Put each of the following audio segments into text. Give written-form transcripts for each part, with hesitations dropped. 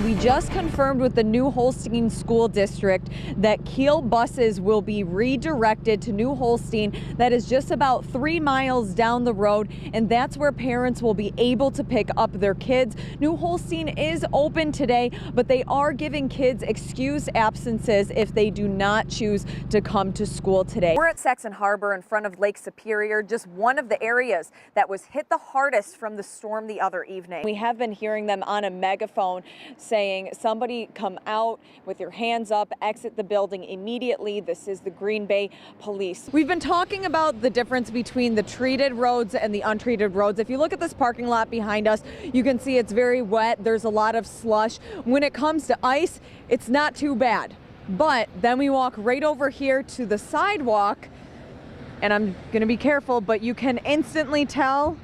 We just confirmed with the New Holstein School District that Kiel buses will be redirected to New Holstein. That is just about 3 miles down the road, and that's where parents will be able to pick up their kids. New Holstein is open today, but they are giving kids excused absences if they do not choose to come to school today. We're at Saxon Harbor in front of Lake Superior, just one of the areas that was hit the hardest from the storm the other evening. We have been hearing them on a megaphone saying, somebody come out with your hands up, exit the building immediately. This is the Green Bay Police. We've been talking about the difference between the treated roads and the untreated roads. If you look at this parking lot behind us, you can see it's very wet. There's a lot of slush. When it comes to ice, it's not too bad. But then we walk right over here to the sidewalk, and I'm gonna be careful, but you can instantly tell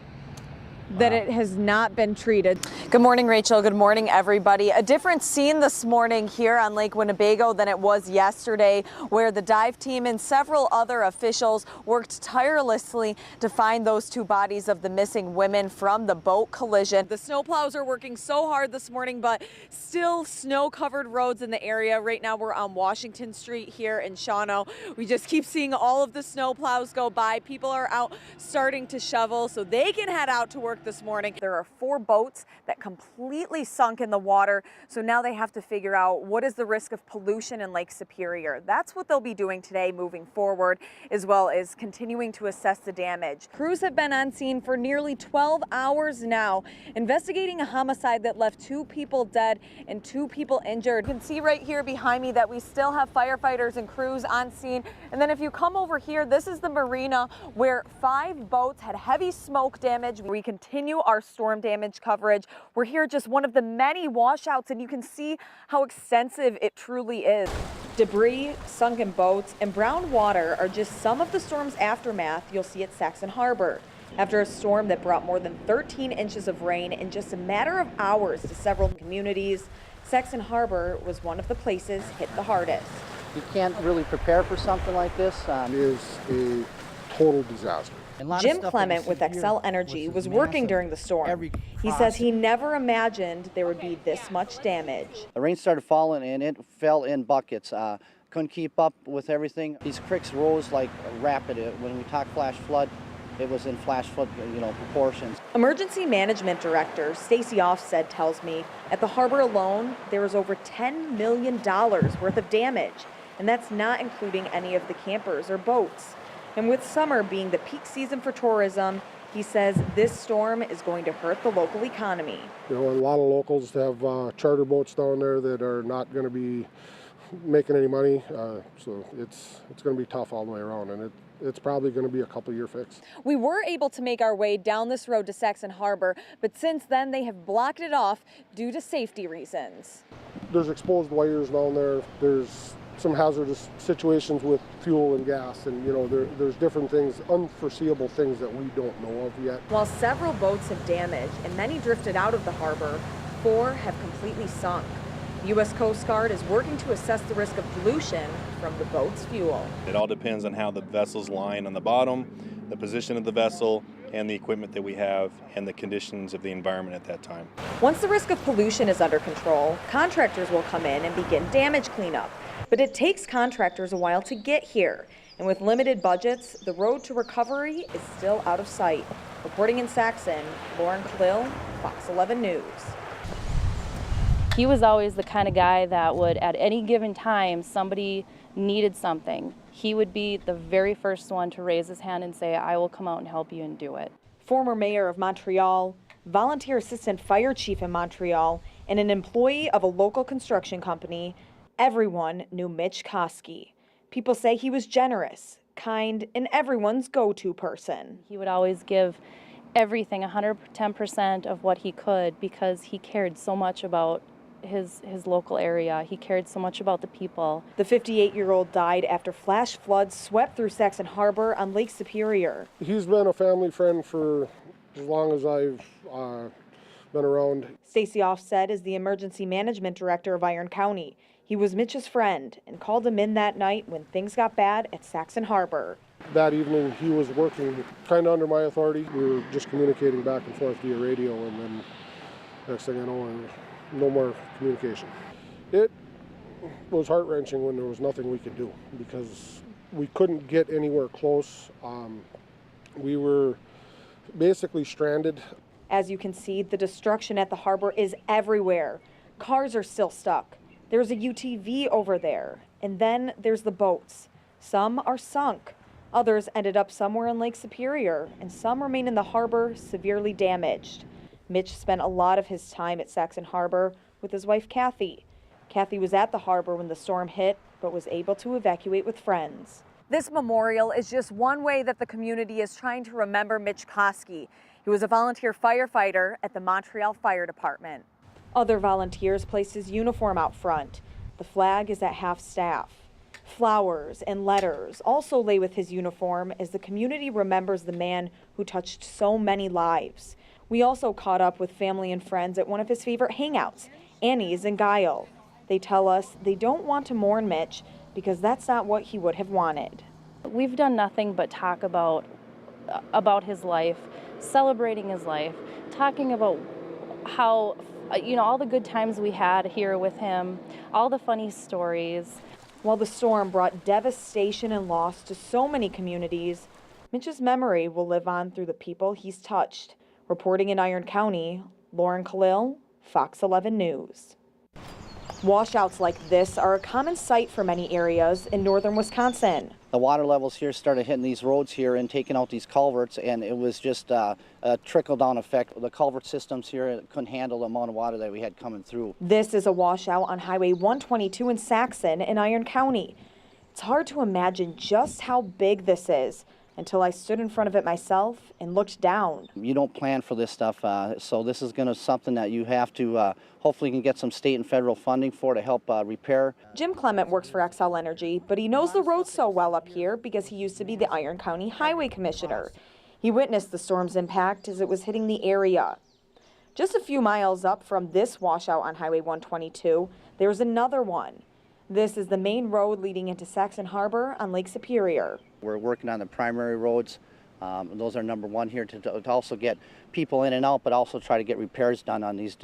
that it has not been treated. Good morning, Rachel. Good morning, everybody. A different scene this morning here on Lake Winnebago than it was yesterday, where the dive team and several other officials worked tirelessly to find those 2 bodies of the missing women from the boat collision. The snowplows are working so hard this morning, but still snow-covered roads in the area. Right now we're on Washington Street here in Shawano. We just keep seeing all of the snowplows go by. People are out starting to shovel so they can head out to work this morning. There are 4 boats that completely sunk in the water, so now they have to figure out what is the risk of pollution in Lake Superior. That's what they'll be doing today moving forward, as well as continuing to assess the damage. Crews have been on scene for nearly 12 hours now, investigating a homicide that left 2 people dead and 2 people injured. You can see right here behind me that we still have firefighters and crews on scene. And then if you come over here, this is the marina where 5 boats had heavy smoke damage. We continue our storm damage coverage. We're here just one of the many washouts, and you can see how extensive it truly is. Debris, sunken boats, and brown water are just some of the storm's aftermath you'll see at Saxon Harbor. After a storm that brought more than 13 inches of rain in just a matter of hours to several communities, Saxon Harbor was one of the places hit the hardest. You can't really prepare for something like this. It is a total disaster. Jim Clement with Xcel Energy was working during the storm. He says he never imagined there would be this much damage. The rain started falling and it fell in buckets. Couldn't keep up with everything. These creeks rose like rapid. When we talk flash flood, it was in flash flood, proportions. Emergency Management Director Stacy Offset tells me at the harbor alone, there was over $10 million worth of damage, and that's not including any of the campers or boats. And with summer being the peak season for tourism, he says this storm is going to hurt the local economy. A lot of locals have charter boats down there that are not going to be making any money, so it's going to be tough all the way around, and it's probably going to be a couple-year fix. We were able to make our way down this road to Saxon Harbor, but since then they have blocked it off due to safety reasons. There's exposed wires down there. There's some hazardous situations with fuel and gas, and there's different things, unforeseeable things that we don't know of yet. While several boats have damaged and many drifted out of the harbor, 4 have completely sunk. The U.S. Coast Guard is working to assess the risk of pollution from the boat's fuel. It all depends on how the vessel's lying on the bottom, the position of the vessel, and the equipment that we have, and the conditions of the environment at that time. Once the risk of pollution is under control, contractors will come in and begin damage cleanup. But it takes contractors a while to get here. And with limited budgets, the road to recovery is still out of sight. Reporting in Saxon, Lauren Kalil, Fox 11 News. He was always the kind of guy that would, at any given time, somebody needed something, he would be the very first one to raise his hand and say, I will come out and help you and do it. Former mayor of Montreal, volunteer assistant fire chief in Montreal, and an employee of a local construction company, everyone knew Mitch Koski. People say he was generous, kind, and everyone's go-to person. He would always give everything, 110% of what he could, because he cared so much about his local area. He cared so much about the people. The 58-year-old died after flash floods swept through Saxon Harbor on Lake Superior. He's been a family friend for as long as I've been around. Stacy Offset is the emergency management director of Iron County. He was Mitch's friend and called him in that night when things got bad at Saxon Harbor. That evening he was working kind of under my authority. We were just communicating back and forth via radio, and then next thing I know, no more communication. It was heart-wrenching when there was nothing we could do because we couldn't get anywhere close. We were basically stranded. As you can see, the destruction at the harbor is everywhere. Cars are still stuck. There's a UTV over there. And then there's the boats. Some are sunk. Others ended up somewhere in Lake Superior, and some remain in the harbor severely damaged. Mitch spent a lot of his time at Saxon Harbor with his wife, Kathy. Kathy was at the harbor when the storm hit, but was able to evacuate with friends. This memorial is just one way that the community is trying to remember Mitch Koski. He was a volunteer firefighter at the Montreal Fire Department. Other volunteers placed his uniform out front. The flag is at half staff. Flowers and letters also lay with his uniform as the community remembers the man who touched so many lives. We also caught up with family and friends at one of his favorite hangouts, Annie's in Guile. They tell us they don't want to mourn Mitch because that's not what he would have wanted. We've done nothing but talk about his life, celebrating his life, talking about how, all the good times we had here with him, all the funny stories. While the storm brought devastation and loss to so many communities, Mitch's memory will live on through the people he's touched. Reporting in Iron County, Lauren Kalil, Fox 11 News. Washouts like this are a common sight for many areas in northern Wisconsin. The water levels here started hitting these roads here and taking out these culverts, and it was just a trickle-down effect. The culvert systems here couldn't handle the amount of water that we had coming through. This is a washout on Highway 122 in Saxon in Iron County. It's hard to imagine just how big this is until I stood in front of it myself and looked down. You don't plan for this stuff, so this is going to something that you have to hopefully can get some state and federal funding for to help repair. Jim Clement works for Xcel Energy, but he knows the roads so well up here because he used to be the Iron County Highway Commissioner. He witnessed the storm's impact as it was hitting the area. Just a few miles up from this washout on Highway 122, there's another one. This is the main road leading into Saxon Harbor on Lake Superior. We're working on the primary roads. Those are number one here to also get people in and out, but also try to get repairs done on these,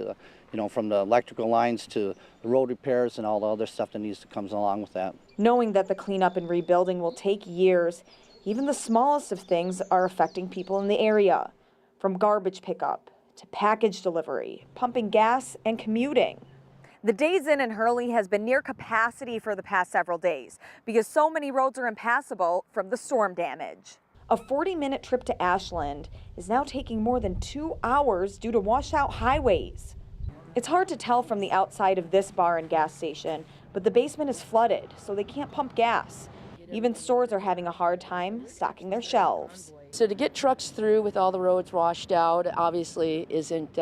from the electrical lines to the road repairs and all the other stuff that comes along with that. Knowing that the cleanup and rebuilding will take years, even the smallest of things are affecting people in the area, from garbage pickup to package delivery, pumping gas, and commuting. The Days Inn in Hurley has been near capacity for the past several days because so many roads are impassable from the storm damage. A 40-minute trip to Ashland is now taking more than 2 hours due to washed-out highways. It's hard to tell from the outside of this bar and gas station, but the basement is flooded, so they can't pump gas. Even stores are having a hard time stocking their shelves. So to get trucks through with all the roads washed out obviously isn't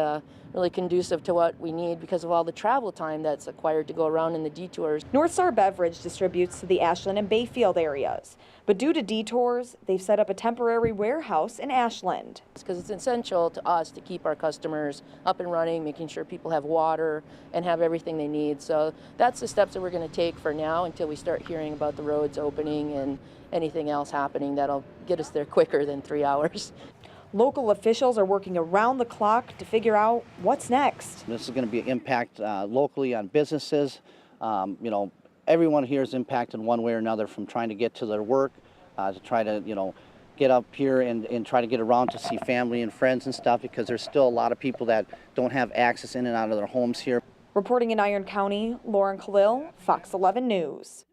really conducive to what we need because of all the travel time that's acquired to go around in the detours. North Star Beverage distributes to the Ashland and Bayfield areas, but due to detours, they've set up a temporary warehouse in Ashland. Because it's essential to us to keep our customers up and running, making sure people have water and have everything they need. So that's the steps that we're going to take for now until we start hearing about the roads opening and anything else happening that'll get us there quicker than 3 hours. Local officials are working around the clock to figure out what's next. This is going to be an impact locally on businesses. Everyone here is impacted one way or another from trying to get to their work, to try to, get up here and try to get around to see family and friends and stuff because there's still a lot of people that don't have access in and out of their homes here. Reporting in Iron County, Lauren Kalil, Fox 11 News.